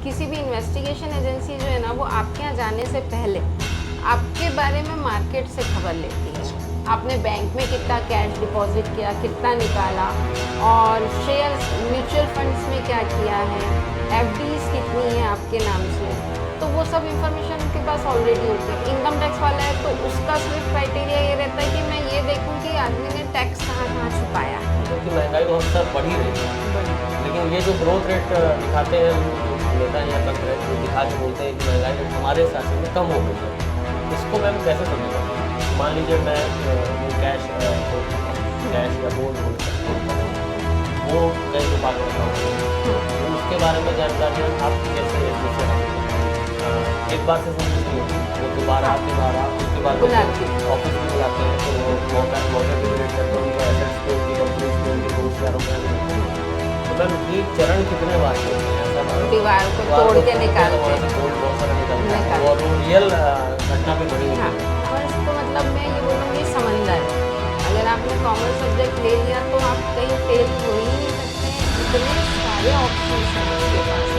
किसी भी investigation agency जो है ना, वो आपके यहाँ जाने से पहले आपके बारे में मार्केट से खबर लेती है। आपने बैंक में कितना कैश डिपॉजिट किया, कितना निकाला, और शेयर्स म्यूचुअल फंड्स में क्या किया है, एफडीज कितनी है आपके नाम से, तो वो सब इंफॉर्मेशन उनके पास ऑलरेडी होती है। इनकम टैक्स वाला है तो उसका सिर्फ क्राइटेरिया ये रहता है कि मैं ये देखूँ कि आदमी ने टैक्स कहाँ कहाँ छुपाया है। क्योंकि महंगाई बहुत सर बढ़ ही रही है, लेकिन ये जो ग्रोथ रेट दिखाते हैं जो नेता या तंत्र है, जो दिखा के बोलते हैं कि महंगाई रेट हमारे शासन में कम हो गई है, इसको मैम कैसे समझेगा? मान लीजिए मैं कैश या बोर्ड वो कैसे बात करता हूँ, तो उसके बारे में जानकारी आप कैसे एक बार से समझ नहीं होती, वो दोबारा उसके बाद ऑफिस में बुलाते हैं, तो वो मौके पर विजिट करते हैं, उनका एसेट्स पे, उनकी कंपनीज पे, उनके रोजगारों में। तो मैम ये चरण कितने बार होते हैं? ऐसा दीवार को तोड़ के निकालते हैं, बहुत सारा निकालते हैं, और वो रियल घटना भी बड़ी होती है। और इसको मतलब मैं ये बोलूँगी समझदार है। अगर आपने कॉमर्स सब्जेक्ट ले लिया तो आप कहीं फेल हो ही नहीं सकते हैं। इतने सारे ऑप्शन हैं आपके पास।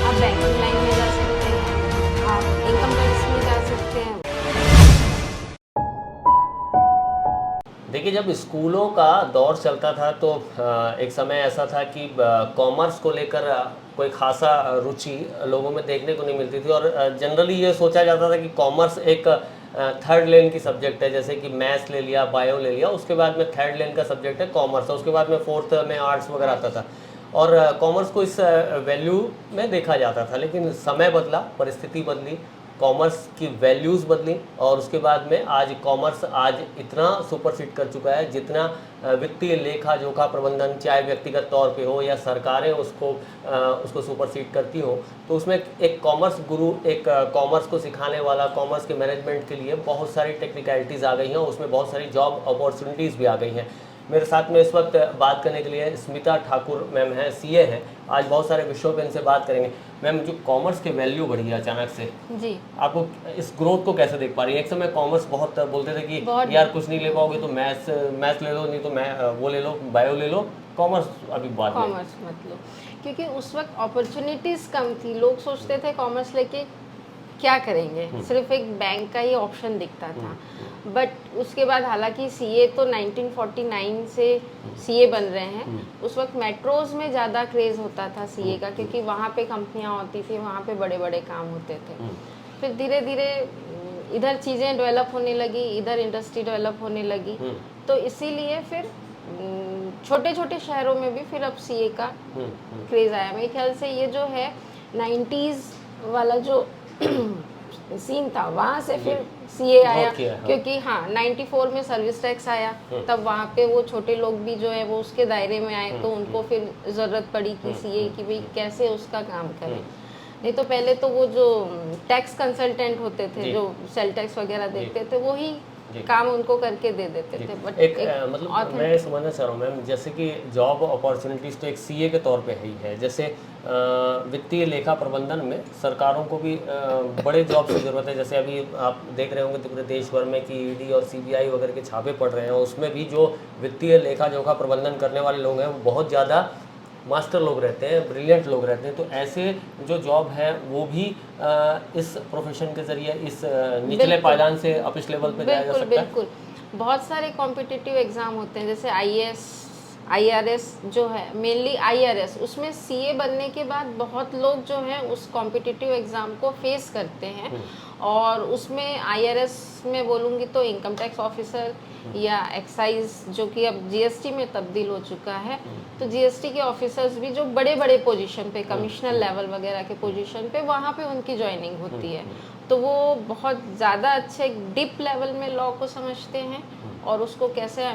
आप बैंकिंग लाइन में जा सकते हैं, आप इनकम टैक्स में जा सकते हैं। देखिए, जब स्कूलों का दौर चलता था तो एक समय ऐसा था कि कॉमर्स को लेकर कोई खासा रुचि लोगों में देखने को नहीं मिलती थी, और जनरली ये सोचा जाता था कि कॉमर्स एक थर्ड लेन की सब्जेक्ट है, जैसे कि मैथ्स ले लिया, बायो ले लिया, उसके बाद में थर्ड लेन का सब्जेक्ट है कॉमर्स, और उसके बाद में फोर्थ में आर्ट्स वगैरह आता था, और कॉमर्स को इस वैल्यू में देखा जाता था। लेकिन समय बदला, परिस्थिति बदली, कॉमर्स की वैल्यूज़ बदली, और उसके बाद में आज कॉमर्स आज इतना सुपरसीड कर चुका है, जितना वित्तीय लेखा जोखा प्रबंधन चाहे व्यक्तिगत तौर पे हो या सरकारें उसको सुपरसीड करती हो, तो उसमें एक कॉमर्स गुरु, एक कॉमर्स को सिखाने वाला, कॉमर्स के मैनेजमेंट के लिए बहुत सारी टेक्निकलिटीज़ आ गई हैं, उसमें बहुत सारी जॉब अपॉर्चुनिटीज़ भी आ गई हैं। मेरे साथ में इस वक्त बात करने के लिए स्मिता ठाकुर मैम हैं, सीए हैं। आज बहुत सारे विषयों पे इनसे बात करेंगे। मैम, जो कॉमर्स की वैल्यू बढ़ी है अचानक से जी, आपको इस ग्रोथ को कैसे देख पा रही है? एक समय कॉमर्स बहुत बोलते थे कि यार कुछ नहीं ले पाओगे तो मैथ्स ले लो, नहीं तो वो ले लो, बायो ले लो, कॉमर्स अभी बाद में। कॉमर्स मत लो, क्योंकि उस वक्त अपॉर्चुनिटीज़ कम थी। लोग सोचते थे कॉमर्स लेके क्या करेंगे, सिर्फ एक बैंक का ही ऑप्शन दिखता था। बट उसके बाद हालांकि सीए तो 1949 से सीए बन रहे हैं, उस वक्त मेट्रोज में ज़्यादा क्रेज़ होता था सीए का, क्योंकि वहाँ पे कंपनियाँ होती थी, वहाँ पे बड़े बड़े काम होते थे। फिर धीरे धीरे इधर चीज़ें डेवलप होने लगी, इधर इंडस्ट्री डेवलप होने लगी, तो इसीलिए फिर छोटे छोटे शहरों में भी फिर अब सीए का क्रेज़ आया। मेरे ख्याल से ये जो है 90s वाला जो सीन था, वहाँ से फिर सीए आया, क्योंकि हाँ 94 में सर्विस टैक्स आया, तब वहाँ पे वो छोटे लोग भी जो है वो उसके दायरे में आए, तो उनको फिर ज़रूरत पड़ी कि सीए की भाई कैसे उसका काम करें। नहीं तो पहले तो वो जो टैक्स कंसल्टेंट होते थे, जो सेल टैक्स वगैरह देखते थे, वही काम उनको करके दे देते थे। बट मतलब मैं समझना चाह रहा हूँ मैम, जैसे कि जॉब अपॉर्चुनिटीज़ तो एक सीए के तौर पे ही है, जैसे वित्तीय लेखा प्रबंधन में सरकारों को भी बड़े जॉब की ज़रूरत है। जैसे अभी आप देख रहे होंगे तो पूरे देश भर में कि ईडी और सीबीआई वगैरह के छापे पड़ रहे हैं, उसमें भी जो वित्तीय लेखा जोखा प्रबंधन करने वाले लोग हैं वो बहुत ज़्यादा मास्टर लोग रहते हैं, ब्रिलियंट लोग रहते हैं। तो ऐसे जो जॉब है वो भी इस प्रोफेशन के ज़रिए इस निचले पायदान से अपिश लेवल पे जाया जा सकता है। बिल्कुल, बहुत सारे कॉम्पिटिटिव एग्ज़ाम होते हैं, जैसे आईएएस, आईआरएस जो है, मेनली आईआरएस, उसमें सीए बनने के बाद बहुत लोग जो हैं उस कॉम्पिटिटिव एग्ज़ाम को फेस करते हैं। और उसमें आईआरएस में बोलूँगी तो इनकम टैक्स ऑफिसर या एक्साइज, जो कि अब जीएसटी में तब्दील हो चुका है, तो जीएसटी के ऑफिसर्स भी जो बड़े बड़े पोजीशन पे, कमिश्नर लेवल वगैरह के पोजीशन पे, वहाँ पे उनकी ज्वाइनिंग होती है। तो वो बहुत ज़्यादा अच्छे डीप लेवल में लॉ को समझते हैं और उसको कैसे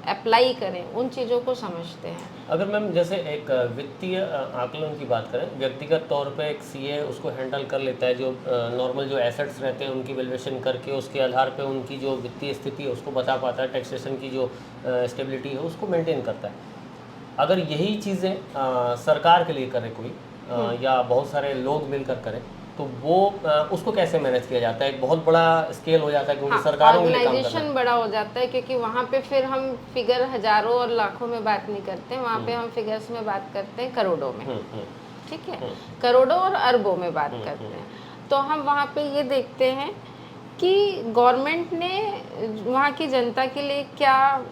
अप्लाई करें, उन चीज़ों को समझते हैं। अगर मैम जैसे एक वित्तीय आकलन की बात करें, व्यक्तिगत तौर पे एक सीए उसको हैंडल कर लेता है, जो नॉर्मल जो एसेट्स रहते हैं उनकी वैल्यूएशन करके उसके आधार पे उनकी जो वित्तीय स्थिति है उसको बता पाता है, टैक्सेशन की जो स्टेबिलिटी है उसको मेंटेन करता है। अगर यही चीज़ें सरकार के लिए करे कोई या बहुत सारे लोग मिलकर करें, तो वो उसको कैसे मैनेज किया जाता है? एक बहुत बड़ा स्केल हो जाता है, क्योंकि सरकारों के लिए काम करना है। ऑर्गेनाइजेशन बड़ा हो जाता है, क्योंकि वहाँ पे फिर हम फिगर हज़ारों और लाखों में बात नहीं करते हैं, वहाँ पे हम फिगर्स में बात करते हैं करोड़ों में। ठीक है, करोड़ों और अरबों में बात करते हैं। तो हम वहाँ पे ये देखते हैं कि गवर्नमेंट ने वहाँ की जनता के लिए क्या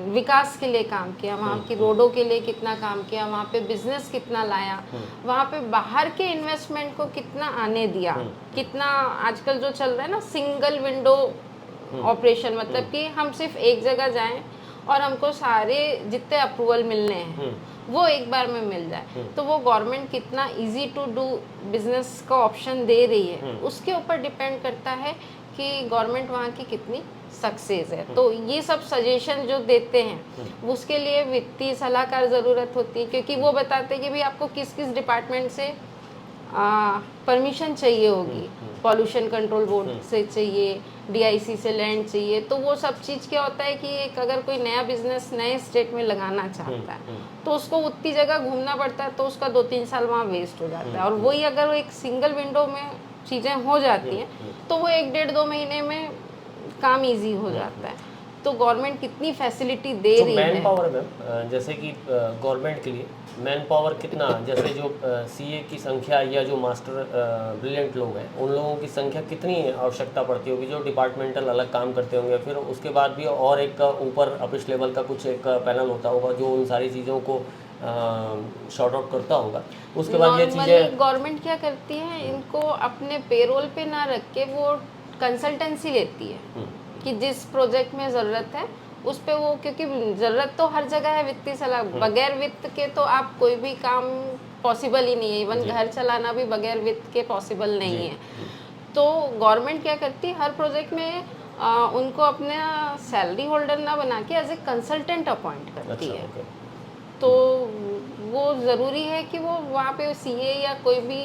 विकास के लिए काम किया, वहाँ की रोडों के लिए कितना काम किया, वहाँ पे बिजनेस कितना लाया, वहाँ पे बाहर के इन्वेस्टमेंट को कितना आने दिया, कितना आजकल जो चल रहा है ना सिंगल विंडो ऑपरेशन, मतलब कि हम सिर्फ एक जगह जाएं और हमको सारे जितने अप्रूवल मिलने हैं वो एक बार में मिल जाए। तो वो गवर्नमेंट कितना इजी टू डू बिजनेस का ऑप्शन दे रही है, उसके ऊपर डिपेंड करता है कि गवर्नमेंट वहाँ की कितनी सक्सेस है। तो ये सब सजेशन जो देते हैं उसके लिए वित्तीय सलाहकार ज़रूरत होती है, क्योंकि वो बताते हैं कि भाई आपको किस किस डिपार्टमेंट से परमिशन चाहिए होगी, पॉल्यूशन कंट्रोल बोर्ड से चाहिए, डीआईसी से लैंड चाहिए। तो वो सब चीज़ क्या होता है कि एक अगर कोई नया बिजनेस नए स्टेट में लगाना चाहता है तो उसको उतनी जगह घूमना पड़ता है, तो उसका 2-3 साल वहाँ वेस्ट हो जाता है। और वही अगर वो एक सिंगल विंडो में चीज़ें हो जाती हैं तो वो 1-1.5-2 महीने में काम इजी हो जाता है। तो गवर्नमेंट कितनी फैसिलिटी दे रही है। मैन पावर मैम, जैसे कि गवर्नमेंट के लिए मैन पावर कितना, जैसे जो सीए की संख्या या जो मास्टर ब्रिलियंट लोग हैं उन लोगों की संख्या कितनी आवश्यकता पड़ती होगी, जो डिपार्टमेंटल अलग काम करते होंगे, फिर उसके बाद भी और एक ऊपर अपिश लेवल का कुछ एक पैनल होता होगा जो उन सारी चीज़ों को शॉर्ट आउट करता होगा। उसके बाद ये चीज़ें गवर्नमेंट क्या करती है, इनको अपने पेरोल पे ना रख के वो कंसल्टेंसी लेती है कि जिस प्रोजेक्ट में ज़रूरत है उस पे वो, क्योंकि ज़रूरत तो हर जगह है वित्तीय सलाह, बगैर वित्त के तो आप कोई भी काम पॉसिबल ही नहीं है। इवन घर चलाना भी बगैर वित्त के पॉसिबल नहीं है। तो गवर्नमेंट क्या करती है, हर प्रोजेक्ट में उनको अपने सैलरी होल्डर ना बना के एज ए कंसल्टेंट अपॉइंट करती है। तो वो ज़रूरी है कि वो वहाँ पे सीए या कोई भी,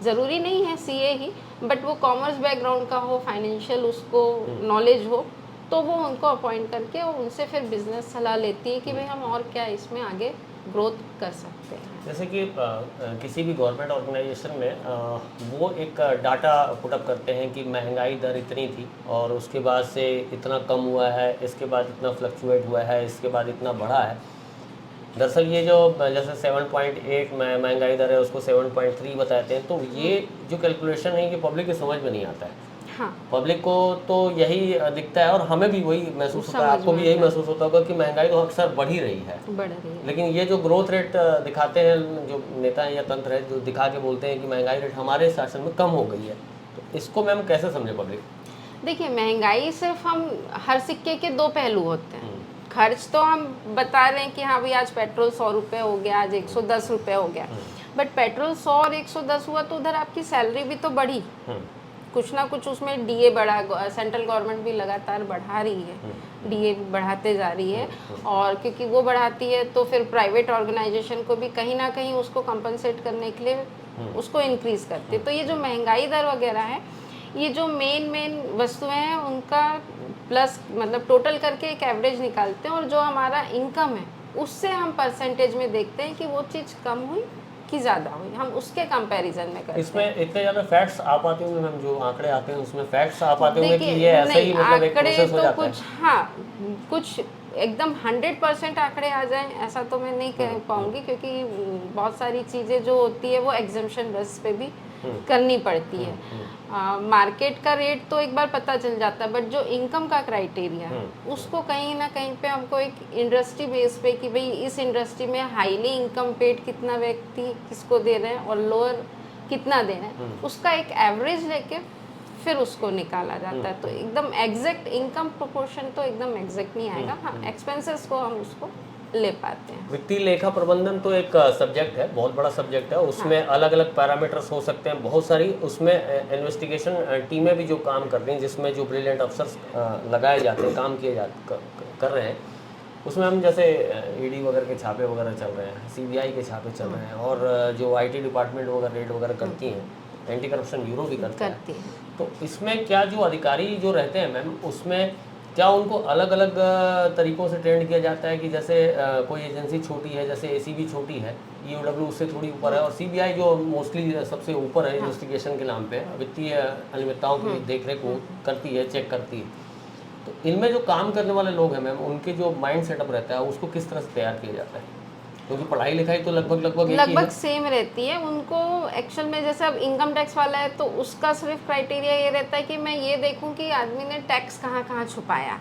ज़रूरी नहीं है सीए ही, बट वो कॉमर्स बैकग्राउंड का हो, फाइनेंशियल उसको नॉलेज हो, तो वो उनको अपॉइंट करके उनसे फिर बिजनेस सलाह लेती है कि भाई हम और क्या इसमें आगे ग्रोथ कर सकते हैं। जैसे कि किसी भी गवर्नमेंट ऑर्गेनाइजेशन में वो एक डाटा पुटअप करते हैं कि महंगाई दर इतनी थी और उसके बाद से इतना कम हुआ है, इसके बाद इतना फ्लक्चुएट हुआ है, इसके बाद इतना बढ़ा है। दरअसल ये जो जैसे 7.8 महंगाई दर है उसको 7.3 बताते हैं, तो ये जो कैलकुलेशन है ये पब्लिक की समझ में नहीं आता है। हाँ, पब्लिक को तो यही दिखता है और हमें भी वही महसूस होता है, आपको भी यही महसूस होता होगा कि महंगाई तो अक्सर बढ़ ही रही है। लेकिन ये जो ग्रोथ रेट दिखाते हैं जो नेता हैं या तंत्र है, जो दिखा के बोलते हैं कि महंगाई रेट हमारे शासन में कम हो गई है, तो इसको मैम कैसे समझे पब्लिक? देखिए, महंगाई सिर्फ हम हर सिक्के के दो पहलू होते हैं। खर्च तो हम बता रहे हैं कि हाँ भाई आज पेट्रोल 100 रुपये हो गया, आज 110 रुपये हो गया, बट पेट्रोल 100 और 110 हुआ तो उधर आपकी सैलरी भी तो बढ़ी, कुछ ना कुछ उसमें डीए बढ़ा, सेंट्रल गवर्नमेंट भी लगातार बढ़ा रही है, डीए बढ़ाते जा रही है, और क्योंकि वो बढ़ाती है तो फिर प्राइवेट ऑर्गेनाइजेशन को भी कहीं ना कहीं उसको कंपनसेट करने के लिए उसको इंक्रीज करती है। तो ये जो महंगाई दर वगैरह है, ये जो मेन वस्तुएं हैं उनका प्लस मतलब टोटल करके एक एवरेज निकालते हैं, और जो हमारा इनकम है उससे हम परसेंटेज में देखते हैं कि वो चीज़ कम हुई कि ज़्यादा हुई, हम उसके कंपैरिजन में करते हैं। इसमें इतने ज़्यादा फैक्ट्स आ पाते होंगे मैम, जो आंकड़े आते हैं उसमें फैक्ट्स आ पाते होंगे कि ये ऐसे ही मतलब एक प्रोसेस हो जाता है? हाँ, कुछ एकदम 100% आंकड़े आ जाएं ऐसा तो मैं नहीं कह पाऊंगी, क्योंकि बहुत सारी चीज़ें जो होती है वो एग्जम्पशन बेस पे भी करनी पड़ती है। मार्केट का रेट तो एक बार पता चल जाता है, बट जो इनकम का क्राइटेरिया है उसको कहीं ना कहीं पे हमको एक इंडस्ट्री बेस पे कि भाई इस इंडस्ट्री में हाईली इनकम पेड कितना व्यक्ति किसको दे रहे हैं और लोअर कितना दे रहे हैं, उसका एक एवरेज लेके फिर उसको निकाला जाता है। तो एकदम एग्जैक्ट इनकम प्रोपोर्शन तो एकदम एग्जैक्ट नहीं आएगा, हाँ एक्सपेंसेस को हम उसको ले पाते हैं। वित्तीय लेखा प्रबंधन तो एक सब्जेक्ट है, बहुत बड़ा सब्जेक्ट है, उसमें अलग अलग पैरामीटर्स हो सकते हैं बहुत सारी, उसमें इन्वेस्टिगेशन टीमें भी जो काम कर रही हैं, जिसमें जो ब्रिलियंट अफसर्स लगाए जाते हैं, काम किए कर रहे हैं, उसमें हम जैसे ईडी वगैरह के छापे वगैरह चल रहे हैं, सीबीआई के छापे चल रहे हैं, और जो आईटी डिपार्टमेंट वगैरह रेड वगैरह करती हैं, एंटी करप्शन ब्यूरो भी करती है। तो इसमें क्या जो अधिकारी जो रहते हैं मैम, उसमें क्या उनको अलग अलग तरीक़ों से ट्रेंड किया जाता है कि जैसे कोई एजेंसी छोटी है, जैसे एसीबी छोटी है, ईओडब्ल्यू उससे थोड़ी ऊपर है, और सीबीआई जो मोस्टली सबसे ऊपर है इन्वेस्टिगेशन के नाम पे, वित्तीय अनियमितताओं की देखरेख करती है, चेक करती है, तो इनमें जो काम करने वाले लोग हैं मैम, उनके जो माइंड सेटअप रहता है उसको किस तरह से तैयार किया जाता है? क्योंकि पढ़ाई लिखाई तो लगभग लगभग एक ही है। लगभग सेम रहती है उनको। एक्चुअल में जैसे अब इनकम टैक्स वाला है तो उसका सिर्फ क्राइटेरिया ये रहता है कि मैं ये देखूं कि आदमी ने टैक्स कहाँ कहाँ छुपाया,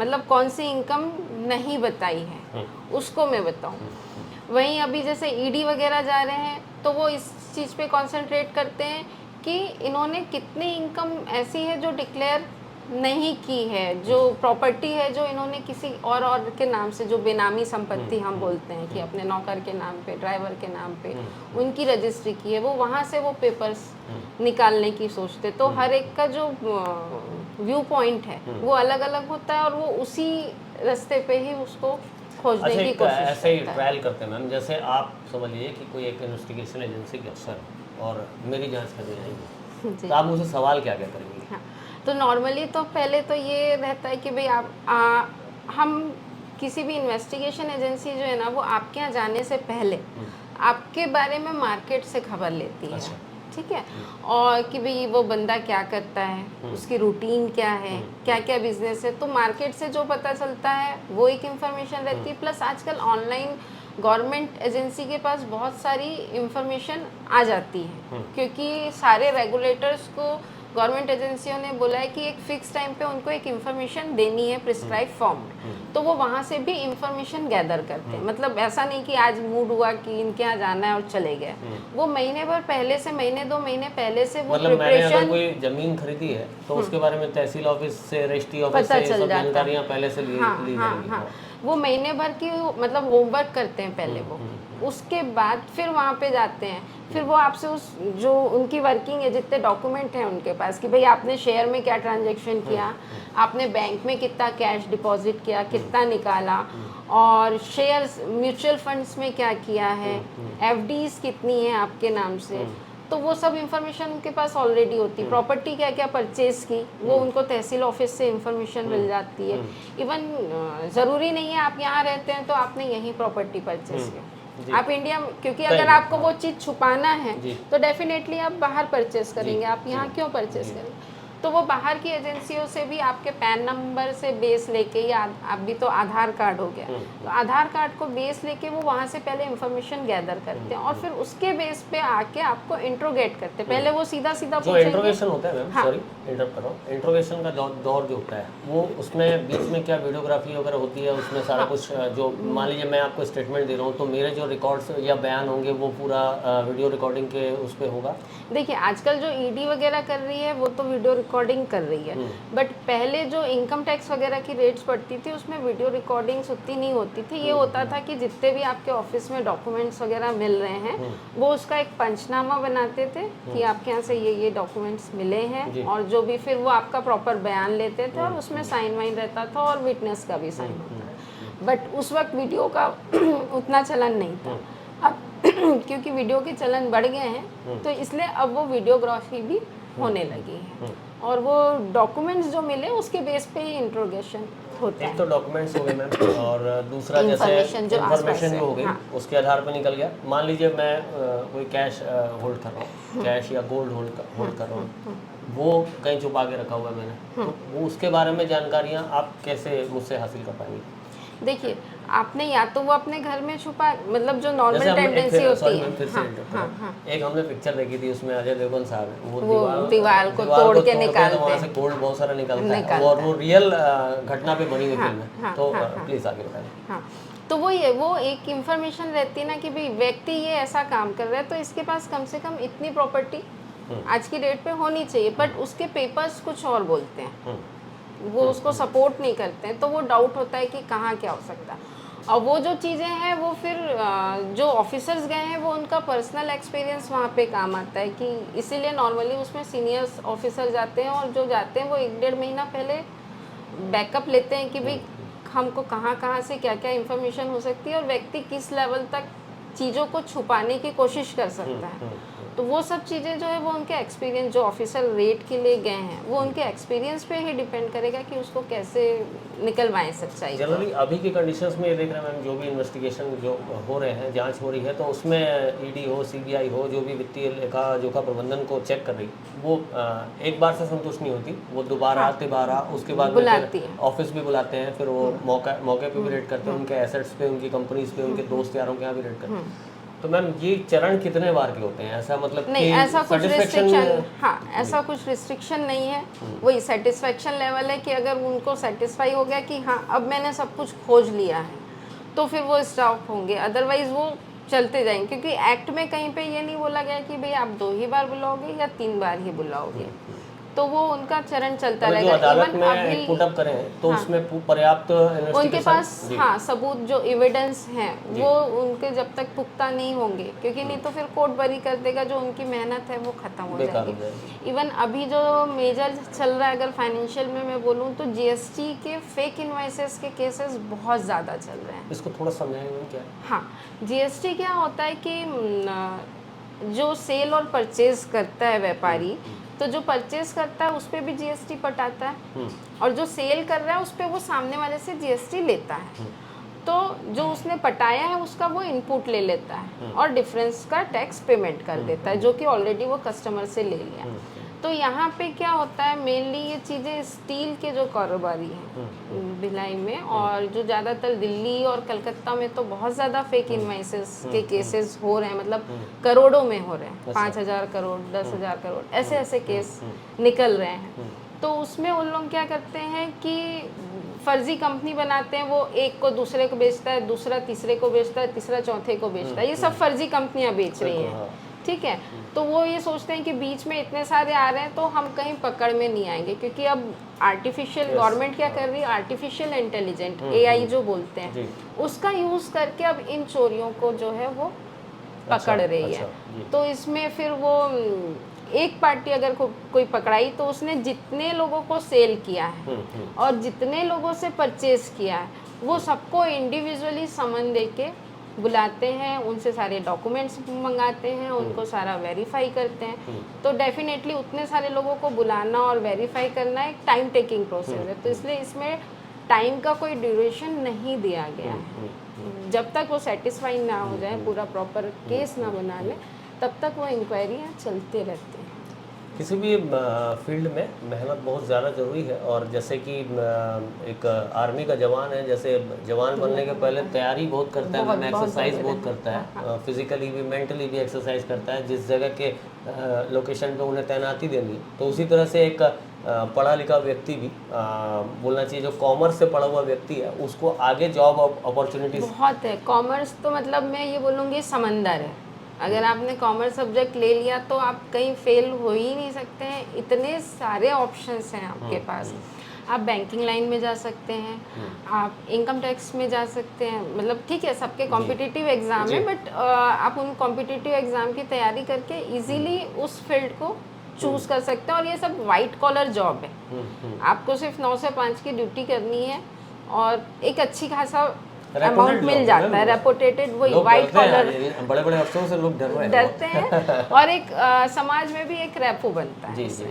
मतलब कौन सी इनकम नहीं बताई है उसको मैं बताऊं। वहीं अभी जैसे ईडी वगैरह जा रहे हैं तो वो इस चीज़ पे कंसंट्रेट करते हैं कि इन्होंने कितनी इनकम ऐसी है जो डिक्लेयर नहीं की है, जो प्रॉपर्टी है जो इन्होंने किसी और के नाम से, जो बेनामी संपत्ति हम बोलते हैं कि अपने नौकर के नाम पे, ड्राइवर के नाम पे उनकी रजिस्ट्री की है, वो वहाँ से वो पेपर्स निकालने की सोचते। तो हर एक का जो व्यू पॉइंट है वो अलग अलग होता है और वो उसी रास्ते पे ही उसको खोजने की कोशिश ऐसे ही करता है। ट्रायल करते हैं मैम। जैसे आप समझ लीजिए कि कोई एक इन्वेस्टिगेशन एजेंसी के अफसर है और मेरी जांच करने जाएंगे, जी। तो आप मुझसे सवाल क्या क्या करेंगे? हाँ, तो नॉर्मली तो पहले तो ये रहता है कि भाई हम किसी भी इन्वेस्टिगेशन एजेंसी जो है ना वो आपके यहाँ जाने से पहले आपके बारे में मार्केट से खबर लेती है। अच्छा। ठीक है, और कि भाई वो बंदा क्या करता है, उसकी रूटीन क्या है, क्या क्या बिजनेस है, तो मार्केट से जो पता चलता है वो एक इन्फॉर्मेशन रहती है। प्लस आजकल ऑनलाइन गवर्नमेंट एजेंसी के पास बहुत सारी इंफॉर्मेशन आ जाती है क्योंकि सारे रेगुलेटर्स को गवर्नमेंट एजेंसियों ने बोला है कि एक फिक्स टाइम पे उनको एक इन्फॉर्मेशन देनी है प्रिस्क्राइब फॉर्म, तो वो वहाँ से भी इंफॉर्मेशन गैदर करते हैं। मतलब ऐसा नहीं कि आज मूड हुआ कि इनके यहाँ जाना है और चले गए, वो महीने भर पहले से, महीने 2 महीने पहले से वो मतलब मैंने अगर प्रिपरेशन कोई जमीन खरीदी है तो उसके बारे में तहसील ऑफिस से, रजिस्ट्री ऑफिस पता से ये चल सब जाता है। जानकारियाँ पहले से ली जाएंगी। हाँ, वो महीने भर की मतलब होमवर्क करते हैं पहले वो, उसके बाद फिर वहाँ पे जाते हैं, फिर वो आपसे उस जो उनकी वर्किंग है, जितने डॉक्यूमेंट हैं उनके पास कि भाई आपने शेयर में क्या ट्रांजैक्शन किया, आपने बैंक में कितना कैश डिपॉजिट किया, कितना निकाला, और शेयर्स म्यूचुअल फंड्स में क्या किया है, एफडीज कितनी है आपके नाम से, तो वो सब इंफॉर्मेशन उनके पास ऑलरेडी होती है। प्रॉपर्टी क्या क्या परचेज की वो उनको तहसील ऑफिस से इंफॉर्मेशन मिल जाती है। इवन ज़रूरी नहीं है आप यहाँ रहते हैं तो आपने यहीं प्रॉपर्टी परचेज किया, आप इंडिया में, क्योंकि अगर आपको वो चीज़ छुपाना है तो डेफिनेटली आप बाहर परचेज करेंगे, आप यहाँ क्यों परचेज करेंगे। तो वो बाहर की एजेंसियों से भी आपके पैन नंबर से बेस लेके, या अभी तो आधार कार्ड हो गया, तो आधार कार्ड को बेस लेके वो वहाँ से पहले इंफॉर्मेशन गैदर करते हैं और फिर उसके बेस पे आके आपको इंट्रोगेट करते हैं। पहले वो सीधा सीधा जो इंट्रोगेशन होता है मैम, सॉरी इंटरप्ट कर रहा हूँ, इंट्रोगेशन का दौर जो होता है वो उसमें बीच में क्या वीडियोग्राफी वगैरह होती है, उसमें सारा कुछ जो मान लीजिए मैं आपको स्टेटमेंट दे रहा हूँ तो मेरे जो रिकॉर्ड्स या बयान होंगे वो पूरा वीडियो रिकॉर्डिंग के उस पर होगा। देखिए आजकल जो ईडी वगैरह कर रही है वो तो वीडियो रिकॉर्डिंग कर रही है, बट पहले जो इनकम टैक्स वगैरह की रेट्स पड़ती थी उसमें वीडियो रिकॉर्डिंग्स उतनी नहीं होती थी। ये होता था कि जितने भी आपके ऑफिस में डॉक्यूमेंट्स वगैरह मिल रहे हैं वो उसका एक पंचनामा बनाते थे कि आपके यहाँ से ये डॉक्यूमेंट्स मिले हैं, और जो भी फिर वो आपका प्रॉपर बयान लेते थे और उसमें साइन वाइन रहता था और विटनेस का भी साइन होता था। बट उस वक्त वीडियो का उतना चलन नहीं था। अब क्योंकि वीडियो के चलन बढ़ गए हैं तो इसलिए अब वो वीडियोग्राफी भी होने लगी है, और वो डॉक्यूमेंट्स जो मिले उसके बेस पे ही इंट्रोगेशन होता है। एक तो डॉक्यूमेंट्स हो गए मैम, और दूसरा जैसे Information जो आसपास इंफॉर्मेशन है, जो हो गई उसके आधार पर निकल गया। मान लीजिए मैं कोई कैश होल्ड कर रहा हूँ, कैश या गोल्ड होल्ड कर रहा हूँ, वो कहीं छुपा के रखा हुआ है मैंने, तो वो उसके बारे में जानकारियाँ आप कैसे मुझसे हासिल कर पाएंगे? देखिए आपने या तो वो अपने घर में छुपा, मतलब जो नॉर्मल जैसे हमने टेंडेंसी होती है, फिर से एक हमने पिक्चर देखी थी उसमें अजय देवगन साहब है, वो दीवार को तोड़ के निकालते वहाँ से गोल्ड बहुत सारा निकलता है और वो रियल घटना पे बनी हुई फिल्म है। तो प्लीज आगे बताइए। हाँ, तो वो एक इंफॉर्मेशन रहती है ना कि भाई व्यक्ति ये ऐसा काम कर रहा है तो इसके पास कम से कम इतनी प्रॉपर्टी आज की डेट पे होनी चाहिए, बट उसके पेपर्स कुछ और बोलते हैं, वो उसको सपोर्ट नहीं करते हैं, तो वो डाउट होता है कि कहाँ क्या हो सकता है। और वो जो चीज़ें हैं वो फिर जो ऑफिसर्स गए हैं वो उनका पर्सनल एक्सपीरियंस वहाँ पे काम आता है कि इसीलिए नॉर्मली उसमें सीनियर्स ऑफिसर जाते हैं, और जो जाते हैं वो 1-1.5 महीना पहले बैकअप लेते हैं कि भाई हमको कहाँ से क्या क्या इन्फॉर्मेशन हो सकती है और व्यक्ति किस लेवल तक चीज़ों को छुपाने की कोशिश कर सकता है। तो वो सब चीज़ें जो है वो उनके एक्सपीरियंस, जो ऑफिसर रेट के लिए गए हैं वो उनके एक्सपीरियंस पे ही डिपेंड करेगा कि उसको कैसे निकलवाएं सच्चाई को। जनरली अभी की कंडीशंस में ये देख रहे हैं मैम, जो भी इन्वेस्टिगेशन जो हो रहे हैं, जांच हो रही है, तो उसमें ईडी हो, सीबीआई हो, जो भी वित्तीय लेखा जोखा प्रबंधन को चेक कर रही, वो एक बार से संतुष्ट नहीं होती, वो दोबारा तिबारा उसके बाद में बुलाती फिर है। ऑफिस भी बुलाते हैं, फिर वो मौके पे भी रेड करते हैं, उनके एसेट्स पे, उनकी कंपनीज पे, उनके दोस्त यारों के यहाँ भी रेड करते हैं। तो मैम ये चरण कितने बार के होते हैं, ऐसा मतलब नहीं, कि ऐसा कुछ satisfaction- रिस्ट्रिक्शन, हाँ ऐसा कुछ रिस्ट्रिक्शन नहीं है। वही सेटिस्फेक्शन लेवल है कि अगर उनको सेटिस्फाई हो गया कि हाँ अब मैंने सब कुछ खोज लिया है, तो फिर वो स्टॉप होंगे, अदरवाइज वो चलते जाएंगे। क्योंकि एक्ट में कहीं पे ये नहीं बोला गया कि भाई आप 2 ही बार बुलाओगे या 3 बार ही बुलाओगे, तो वो उनका चरण चलता मतलब जो रहेगा। अदालत इवन में अभी पुट अप करें तो हाँ, उसमें पर्याप्त उनके इन्वेस्टिगेशन पास हाँ सबूत, जो एविडेंस हैं वो उनके जब तक पुख्ता नहीं होंगे, क्योंकि नहीं तो फिर कोर्ट बरी कर देगा, जो उनकी मेहनत है वो खत्म हो बेकार हो जाएगी। जाएगी। इवन अभी जो मेजर चल रहा है, अगर फाइनेंशियल में मैं बोलूँ तो जीएसटी के फेक इनवॉइसेस के केसेस बहुत ज़्यादा चल रहे हैं। इसको थोड़ा समझाएंगे क्या है? हाँ, जीएसटी क्या होता है कि जो सेल और परचेज करता है व्यापारी, तो जो परचेज करता है उस पर भी जीएसटी पटाता है, और जो सेल कर रहा है उस पर वो सामने वाले से जीएसटी लेता है। तो जो उसने पटाया है उसका वो इनपुट ले लेता है और डिफरेंस का टैक्स पेमेंट कर देता है, जो कि ऑलरेडी वो कस्टमर से ले लिया। तो यहाँ पे क्या होता है, मेनली ये चीज़ें स्टील के जो कारोबारी हैं भिलाई में, और जो ज़्यादातर दिल्ली और कलकत्ता में तो बहुत ज़्यादा फेक इनवाइसेस के केसेस हो रहे हैं, मतलब करोड़ों में हो रहे हैं, 5,000 करोड़, 10,000 करोड़, ऐसे ऐसे केस निकल रहे हैं। तो उसमें उन लोग क्या करते हैं कि फर्जी कंपनी बनाते हैं, वो एक को दूसरे को बेचता है, दूसरा तीसरे को बेचता है, तीसरा चौथे को बेचता है, ये सब फर्जी कंपनियां बेच रही हैं, ठीक है। तो वो ये सोचते हैं कि बीच में इतने सारे आ रहे हैं तो हम कहीं पकड़ में नहीं आएंगे, क्योंकि अब आर्टिफिशियल गवर्नमेंट क्या कर रही है, आर्टिफिशियल इंटेलिजेंट एआई जो बोलते हैं, उसका यूज़ करके अब इन चोरियों को जो है वो पकड़ रही है। तो इसमें फिर वो एक पार्टी अगर कोई पकड़ाई तो उसने जितने लोगों को सेल किया है और जितने लोगों से परचेज किया है, वो सबको इंडिविजुअली समन दे के बुलाते हैं, उनसे सारे डॉक्यूमेंट्स मंगाते हैं, उनको सारा वेरीफाई करते हैं। तो डेफिनेटली उतने सारे लोगों को बुलाना और वेरीफाई करना एक टाइम टेकिंग प्रोसेस है, तो इसलिए इसमें टाइम का कोई ड्यूरेशन नहीं दिया गया है। जब तक वो सेटिस्फाई ना हो जाए, पूरा प्रॉपर केस ना बना ले, तब तक वो इंक्वायरियाँ चलते रहते हैं। किसी भी फील्ड में मेहनत बहुत ज़्यादा ज़रूरी है, और जैसे कि एक आर्मी का जवान है, जैसे जवान बनने के पहले तैयारी बहुत करता है, मैंने एक्सरसाइज बहुत करता है, फिजिकली भी मेंटली भी एक्सरसाइज करता है, जिस जगह के लोकेशन पे उन्हें तैनाती देनी है। तो उसी तरह से एक पढ़ा लिखा व्यक्ति भी बोलना चाहिए, जो कॉमर्स से पढ़ा हुआ व्यक्ति है, उसको आगे जॉब अपॉर्चुनिटीज बहुत है। कॉमर्स तो मतलब मैं ये बोलूँगी समंदर है। अगर आपने कॉमर्स सब्जेक्ट ले लिया तो आप कहीं फेल हो ही नहीं सकते हैं, इतने सारे ऑप्शंस हैं आपके पास। आप बैंकिंग लाइन में जा सकते हैं, आप इनकम टैक्स में जा सकते हैं, मतलब ठीक है सबके कॉम्पिटिटिव एग्ज़ाम है, बट आप उन कॉम्पिटिटिव एग्ज़ाम की तैयारी करके इजीली उस फील्ड को चूज़ कर सकते हैं। और ये सब वाइट कॉलर जॉब है, आपको सिर्फ 9 से 5 की ड्यूटी करनी है और एक अच्छी खासा अमाउंट मिल जाता है, रेपुटेटेड, वही वाइट कॉलर। बड़े बड़े अफसरों से लोग डरते हैं और एक समाज में भी एक रेपो बनता है। जी।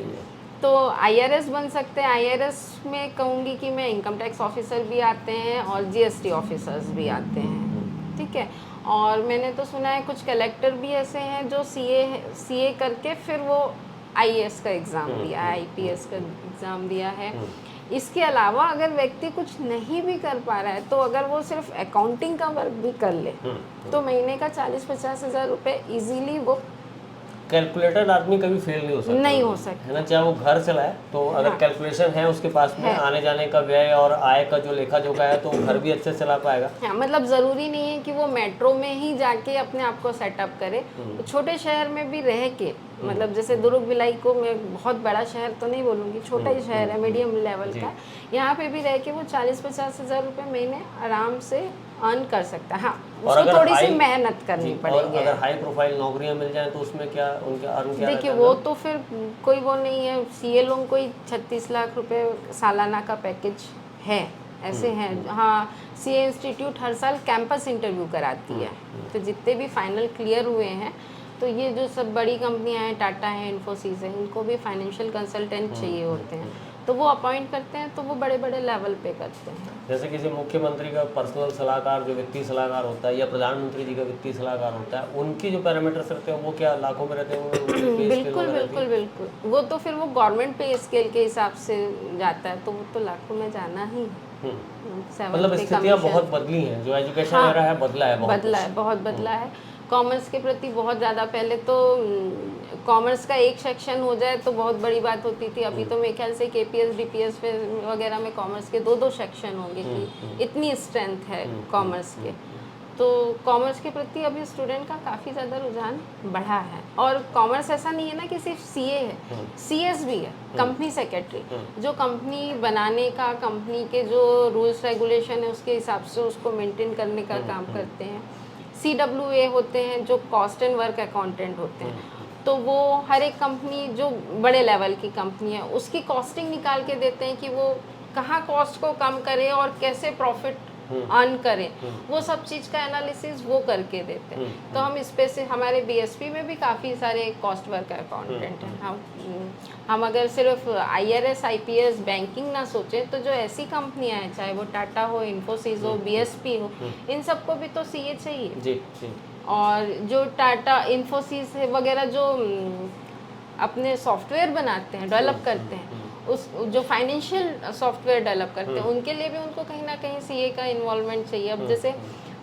तो आईआरएस बन सकते हैं। आईआरएस में कहूँगी कि मैं इनकम टैक्स ऑफिसर भी आते हैं और जीएसटी ऑफिसर्स भी आते हैं, ठीक है। और मैंने तो सुना है कुछ कलेक्टर भी ऐसे हैं जो सीए करके फिर वो आईएएस का एग्ज़ाम दिया है, आईपीएस का एग्ज़ाम दिया है। इसके अलावा अगर व्यक्ति कुछ नहीं भी कर पा रहा है, तो अगर वो सिर्फ अकाउंटिंग का वर्क भी कर ले तो महीने का 40-50 हज़ार रुपये इजीली वो कैलकुलेटर आदमी कभी फेल नहीं हो सकता, नहीं हो सकता है ना, चाहे वो घर चलाए तो अगर कैलकुलेशन है उसके पास में, आने जाने का व्यय और आय का जो लेखा जोखा है, तो घर भी अच्छे से चला पाएगा। हाँ, मतलब ज़रूरी नहीं है कि वो मेट्रो में ही जाके अपने आप को सेटअप करे, तो छोटे शहर में भी रह के, मतलब जैसे दुर्ग भिलाई को मैं बहुत बड़ा शहर तो नहीं बोलूँगी, छोटा ही शहर है, मीडियम लेवल का, यहाँ पे भी रह के वो 40-50 हज़ार रुपये महीने आराम से अर्न कर सकता है। हाँ, उसको थोड़ी सी मेहनत करनी पड़ेगी। अगर हाई प्रोफाइल नौकरियां मिल जाएं तो उसमें क्या उनके अर्न क्या देखिए, वो तो फिर कोई वो नहीं है, सीए लोगों को 36 लाख रुपए सालाना का पैकेज है, ऐसे हैं। हाँ, सीए इंस्टीट्यूट हर साल कैंपस इंटरव्यू कराती है, तो जितने भी फाइनल क्लियर हुए हैं तो ये जो सब बड़ी कंपनियां हैं, टाटा है, इन्फोसिस है, इनको भी फाइनेंशियल कंसल्टेंट चाहिए होते हैं, तो वो अपॉइंट करते हैं, तो वो बड़े बड़े लेवल पे करते हैं। जैसे किसी मुख्यमंत्री का पर्सनल सलाहकार जो वित्तीय सलाहकार होता है, या प्रधानमंत्री जी का वित्तीय सलाहकार होता है, उनकी जो पैरामीटर्स रहते हैं वो क्या लाखों में रहते हैं? बिल्कुल बिल्कुल बिल्कुल, वो तो फिर वो गवर्नमेंट पे स्केल के हिसाब से जाता है, तो वो तो लाखों में जाना ही है। मतलब स्थितियाँ बहुत बदली हैं, जो एजुकेशन एरा है बदला है, बहुत बदला है। कॉमर्स के प्रति बहुत ज़्यादा, पहले तो कॉमर्स का एक सेक्शन हो जाए तो बहुत बड़ी बात होती थी, अभी तो मेरे ख्याल से KPS DPS वगैरह में कॉमर्स के 2-2 सेक्शन होंगे कि इतनी स्ट्रेंथ है कॉमर्स के। तो कॉमर्स के प्रति अभी स्टूडेंट का काफ़ी ज़्यादा रुझान बढ़ा है। और कॉमर्स ऐसा नहीं है ना कि सिर्फ CA है, CS भी है, कंपनी सेक्रेटरी, जो कंपनी बनाने का, कंपनी के जो रूल्स रेगुलेशन है उसके हिसाब से उसको मेंटेन करने का काम करते हैं। CWA होते हैं जो कॉस्ट एंड वर्क अकाउंटेंट होते हैं, तो वो हर एक कंपनी जो बड़े लेवल की कंपनी है उसकी कॉस्टिंग निकाल के देते हैं कि वो कहाँ कॉस्ट को कम करे और कैसे प्रॉफिट अर्न करें, वो सब चीज़ का एनालिसिस वो करके देते हैं। तो हम स्पेसिफिक हमारे BSP में भी काफ़ी सारे कॉस्ट वर्क अकाउंटेंट हैं। हम अगर सिर्फ IRS IPS बैंकिंग ना सोचें, तो जो ऐसी कंपनियां हैं, चाहे वो टाटा हो, इन्फोसिस हो, BSP हो, इन सबको भी तो CA चाहिए। जी। और जो टाटा इन्फोसिस वगैरह जो अपने सॉफ्टवेयर बनाते हैं, डेवलप करते हैं, उस जो फाइनेंशियल सॉफ्टवेयर डेवलप करते हैं, उनके लिए भी उनको कहीं ना कहीं CA का इन्वॉल्वमेंट चाहिए। अब जैसे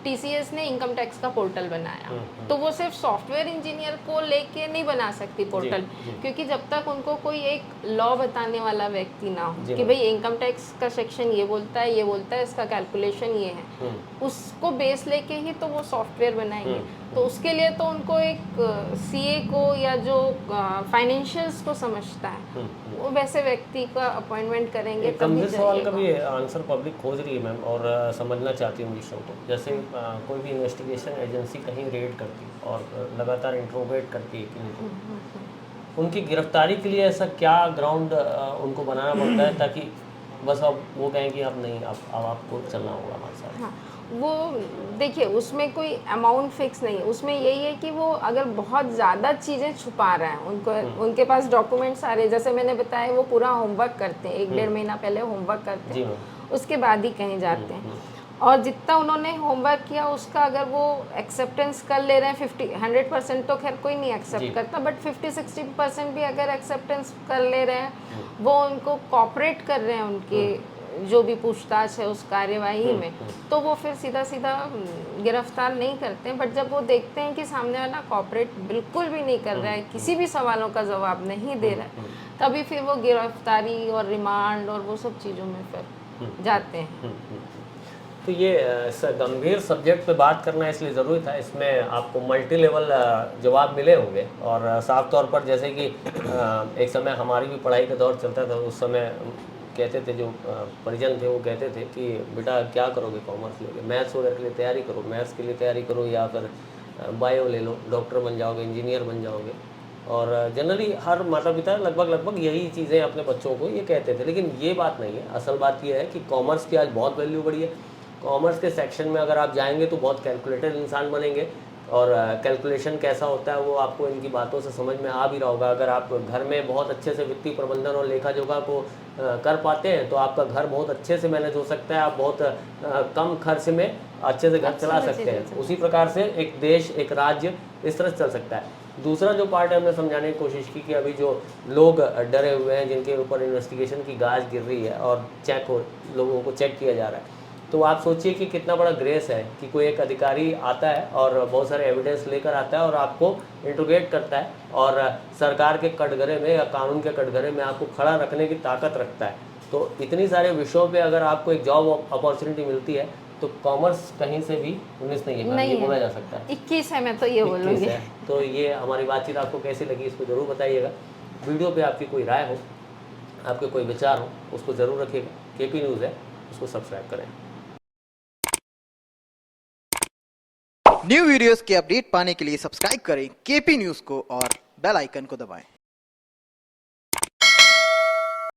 TCS ने इनकम टैक्स का पोर्टल बनाया, तो वो सिर्फ सॉफ्टवेयर इंजीनियर को लेके नहीं बना सकती पोर्टल, क्योंकि जब तक उनको कोई एक लॉ बताने वाला व्यक्ति ना हो कि भाई इनकम टैक्स का सेक्शन ये बोलता है, इसका कैलकुलेशन ये है, उसको बेस लेके ही तो वो सॉफ्टवेयर बनाएंगे। तो उसके लिए तो उनको एक CA को, या जो फाइनेंशियल्स को समझता है, वो वैसे व्यक्ति का अपॉइंटमेंट करेंगे। गंभीर सवाल का भी आंसर पब्लिक खोज रही है मैम, और समझना चाहती हूँ विषयों को। जैसे कोई भी इन्वेस्टिगेशन एजेंसी कहीं रेड करती है और लगातार इंट्रोगेट करती है, उनकी गिरफ्तारी के लिए ऐसा क्या ग्राउंड उनको बनाना पड़ता है ताकि बस अब वो कहें कि अब नहीं, अब आपको चलना होगा हमारे साथ? हाँ, वो देखिए, उसमें कोई अमाउंट फिक्स नहीं है, उसमें यही है कि वो अगर बहुत ज़्यादा चीज़ें छुपा रहे हैं, उनके पास डॉक्यूमेंट सारे, जैसे मैंने बताया, वो पूरा होमवर्क करते हैं, 1-1.5 महीना पहले होमवर्क करते हैं, उसके बाद ही कहीं जाते हैं। और जितना उन्होंने होमवर्क किया उसका अगर वो एक्सेप्टेंस कर ले रहे हैं, 100% तो खैर कोई नहीं एक्सेप्ट करता, बट 50-60% भी अगर एक्सेप्टेंस कर ले रहे हैं, वो उनको कॉपरेट कर रहे हैं उनके जो भी पूछताछ है उस कार्यवाही में, तो वो फिर सीधा सीधा गिरफ्तार नहीं करते हैं। बट जब वो देखते हैं कि सामने वाला कॉपरेट बिल्कुल भी नहीं कर रहा है, किसी भी सवालों का जवाब नहीं दे रहा है, तभी फिर वो गिरफ्तारी और रिमांड और वो सब चीज़ों में फिर जाते हैं। तो ये इस गंभीर सब्जेक्ट पे बात करना इसलिए ज़रूरी था, इसमें आपको मल्टी लेवल जवाब मिले होंगे। और साफ तौर पर जैसे कि एक समय हमारी भी पढ़ाई का दौर चलता था, उस समय कहते थे, जो परिजन थे वो कहते थे कि बेटा क्या करोगे कॉमर्स लेके, मैथ्स वगैरह के लिए तैयारी करो, मैथ्स के लिए तैयारी करो, या फिर बायो ले लो, डॉक्टर बन जाओगे, इंजीनियर बन जाओगे। और जनरली हर माता पिता लगभग यही चीज़ें अपने बच्चों को ये कहते थे। लेकिन ये बात नहीं है, असल बात ये है कि कॉमर्स की आज बहुत वैल्यू बढ़ी है। कॉमर्स के सेक्शन में अगर आप जाएंगे तो बहुत कैलकुलेटेड इंसान बनेंगे, और कैलकुलेशन कैसा होता है वो आपको इनकी बातों से समझ में आ भी रहा होगा। अगर आप घर में बहुत अच्छे से वित्तीय प्रबंधन और लेखा जोखा को कर पाते हैं तो आपका घर बहुत अच्छे से मैनेज हो सकता है, आप बहुत कम खर्च में अच्छे से घर चला सकते हैं। उसी प्रकार से एक देश, एक राज्य इस तरह से चल सकता है। दूसरा जो पार्ट है, हमने समझाने की कोशिश की कि अभी जो लोग डरे हुए हैं, जिनके ऊपर इन्वेस्टिगेशन की गाज गिर रही है और लोगों को चेक किया जा रहा है, तो आप सोचिए कि कितना बड़ा ग्रेस है कि कोई एक अधिकारी आता है और बहुत सारे एविडेंस लेकर आता है और आपको इंट्रोगेट करता है, और सरकार के कटघरे में या कानून के कटघरे में आपको खड़ा रखने की ताकत रखता है। तो इतनी सारे विषयों पे अगर आपको एक जॉब अपॉर्चुनिटी मिलती है तो कॉमर्स कहीं से भी 19 नहीं है, बोला जा सकता है। 21 है, मैं तो ये बोलूँगी। तो ये हमारी बातचीत आपको कैसी लगी इसको ज़रूर बताइएगा। वीडियो पे आपकी कोई राय हो, आपके कोई विचार हो, उसको ज़रूर रखिएगा। KP न्यूज़ है, उसको सब्सक्राइब करें। न्यू वीडियोस के अपडेट पाने के लिए सब्सक्राइब करें KP न्यूज़ को और बेल आइकन को दबाएं।